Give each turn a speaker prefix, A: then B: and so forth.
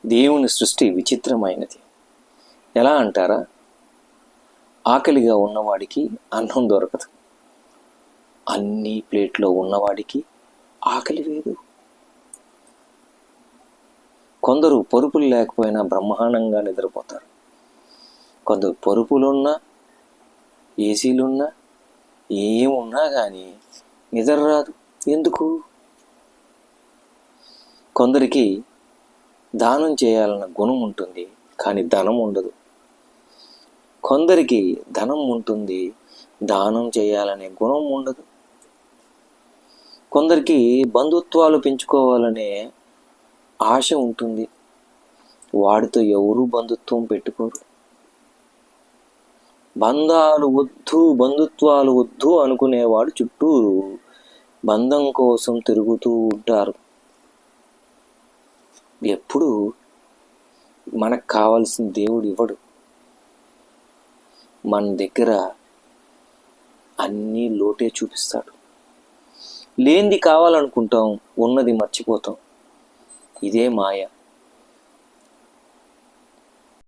A: దేవుని సృష్టి విచిత్రమైనది. ఎలా అంటారా? ఆకలిగా ఉన్నవాడికి అన్నం దొరకదు, అన్ని ప్లేట్లో ఉన్నవాడికి ఆకలి వేదు. కొందరు పరుపులు లేకపోయినా బ్రహ్మాండంగా నిద్రపోతారు. కొందరు పరుపులున్నా, ఏసీలున్నా, ఏమున్నా కానీ నిద్ర రాదు. ఎందుకు? కొందరికి దానం చేయాలన్న గుణం ఉంటుంది, కానీ ధనం ఉండదు. కొందరికి ధనం ఉంటుంది, దానం చేయాలనే గుణం ఉండదు. కొందరికి బంధుత్వాలు పెంచుకోవాలనే ఆశ ఉంటుంది, వాడితో ఎవరూ బంధుత్వం పెట్టుకోరు. బంధాలు వద్దు, బంధుత్వాలు వద్దు అనుకునేవాడు చుట్టూరు బంధం కోసం తిరుగుతూ ఉంటారు. ఎప్పుడు మనకు కావాల్సిన దేవుడు ఇవ్వడు. మన దగ్గర అన్నీ లోటే చూపిస్తాడు. లేనిది కావాలనుకుంటాం, ఉన్నది మర్చిపోతాం. ఇదే మాయ.